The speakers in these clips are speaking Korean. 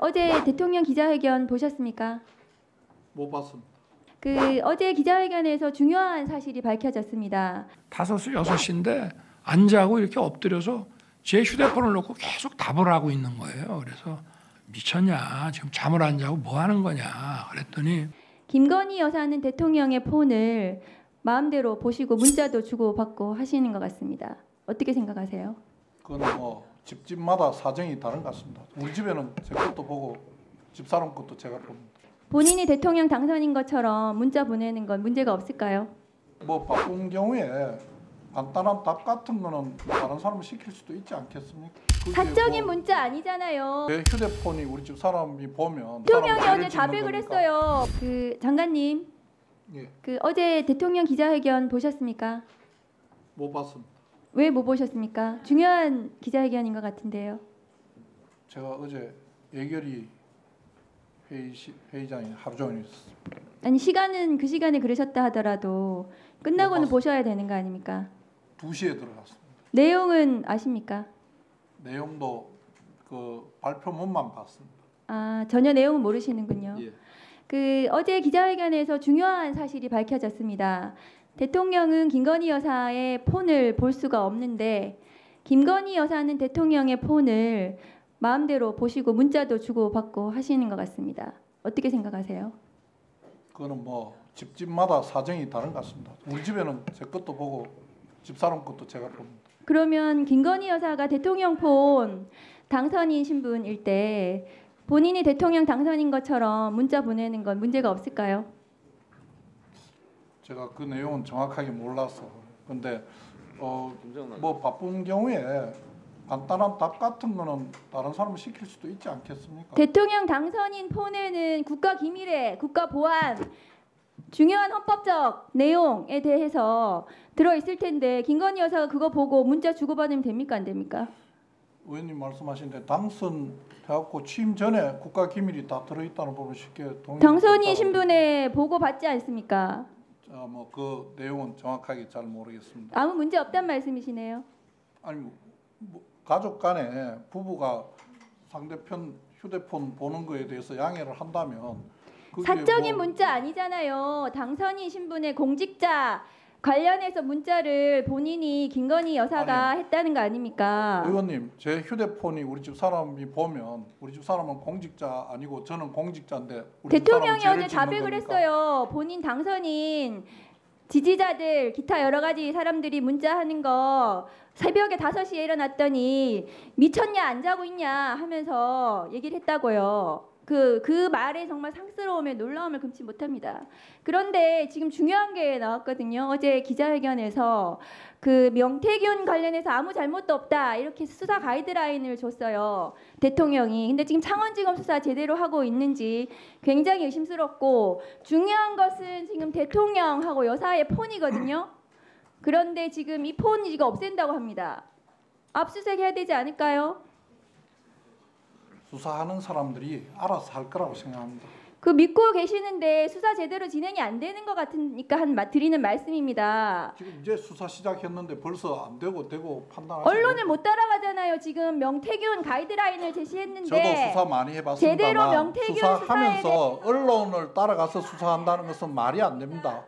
어제 대통령 기자회견 보셨습니까? 못 봤습니다. 어제 기자회견에서 중요한 사실이 밝혀졌습니다. 5시, 6시인데 안 자고 이렇게 엎드려서 제 휴대폰을 놓고 계속 답을 하고 있는 거예요. 그래서 미쳤냐? 지금 잠을 안 자고 뭐 하는 거냐? 그랬더니 김건희 여사는 대통령의 폰을 마음대로 보시고 문자도 주고받고 하시는 것 같습니다. 어떻게 생각하세요? 그건 뭐 집집마다 사정이 다른 것 같습니다. 우리 집에는 제 것도 보고 집사람 것도 제가 봅니다. 본인이 대통령 당선인 것처럼 문자 보내는 건 문제가 없을까요? 뭐 바쁜 경우에 간단한 답 같은 거는 다른 사람을 시킬 수도 있지 않겠습니까? 사적인 뭐 문자 아니잖아요. 내 휴대폰이 우리 집 사람이 보면 대통령이 어제 자백을 했어요. 장관님, 예, 어제 대통령 기자회견 보셨습니까? 못 봤습니다. 왜 못 보셨습니까? 중요한 기자회견인 것 같은데요. 제가 어제 예결위 회의장에 하루 종일 있었습니다. 아니 시간은 그 시간에 그러셨다 하더라도 끝나고는 봤습니다. 보셔야 되는 거 아닙니까? 2시에 들어갔습니다. 내용은 아십니까? 내용도 그 발표문만 봤습니다. 아, 전혀 내용은 모르시는군요. 예. 어제 기자회견에서 중요한 사실이 밝혀졌습니다. 대통령은 김건희 여사의 폰을 볼 수가 없는데 김건희 여사는 대통령의 폰을 마음대로 보시고 문자도 주고받고 하시는 것 같습니다. 어떻게 생각하세요? 그거는 뭐 집집마다 사정이 다른 것 같습니다. 우리 집에는 제 것도 보고 집사람 것도 제가 봅니다. 그러면 김건희 여사가 대통령 폰 당선인 신분일 때 본인이 대통령 당선인 것처럼 문자 보내는 건 문제가 없을까요? 제가 그 내용은 정확하게 몰라서. 근데 뭐 바쁜 경우에 간단한 답 같은 거는 다른 사람을 시킬 수도 있지 않겠습니까? 대통령 당선인 폰에는 국가 기밀에 국가 보안 중요한 헌법적 내용에 대해서 들어 있을 텐데 김건희 여사가 그거 보고 문자 주고받으면 됩니까 안 됩니까? 의원님 말씀하신데 당선해갖고 취임 전에 국가 기밀이 다 들어있다는 부분 쉽게 동의. 당선인 신분에 보고 받지 않습니까? 뭐 그 내용은 정확하게 잘 모르겠습니다. 아무 문제 없단 말씀이시네요. 아니 뭐 가족 간에 부부가 상대편 휴대폰 보는 거에 대해서 양해를 한다면 그게 사적인 뭐 문자 아니잖아요. 당선인 신분의 공직자 관련해서 문자를 본인이 김건희 여사가 했다는 거 아닙니까? 의원님, 제 휴대폰이 우리 집 사람이 보면 우리 집 사람은 공직자 아니고 저는 공직자인데 우리 집 대통령이 사람은 어제 죄를 짓는 자백을 겁니까? 했어요. 본인 당선인 지지자들 기타 여러 가지 사람들이 문자하는 거 새벽에 5시에 일어났더니 미쳤냐 안 자고 있냐 하면서 얘기를 했다고요. 그 말에 정말 상스러움에 놀라움을 금치 못합니다. 그런데 지금 중요한 게 나왔거든요. 어제 기자회견에서 명태균 관련해서 아무 잘못도 없다 이렇게 수사 가이드라인을 줬어요. 대통령이. 근데 지금 창원지검 수사 제대로 하고 있는지 굉장히 의심스럽고 중요한 것은 지금 대통령하고 여사의 폰이거든요. 그런데 지금 이 폰 이거 없앤다고 합니다. 압수수색 해야 되지 않을까요? 수사하는 사람들이 알아서 할 거라고 생각합니다. 믿고 계시는데 수사 제대로 진행이 안 되는 것 같으니까 드리는 말씀입니다. 지금 이제 수사 시작했는데 벌써 안 되고 판단하시는 언론을 못 따라가잖아요. 지금 명태균 가이드라인을 제시했는데 저도 수사 많이 해봤습니다만 제대로 명태균 수사하면서 언론을 따라가서 수사한다는 것은 말이 안 됩니다.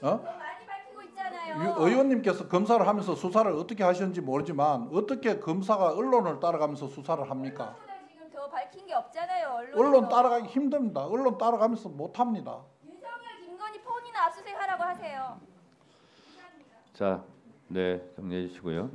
언론이 많이 밝히고 있잖아요. 의원님께서 검사를 하면서 수사를 어떻게 하셨는지 모르지만 어떻게 검사가 언론을 따라가면서 수사를 합니까? 지금 더 밝힌 게 없잖아요. 언론 따라가기 힘듭니다. 언론 따라가면서 못합니다. 윤석열, 김건희 폰이나 압수수색하라고 하세요. 자, 네, 정리해 주시고요.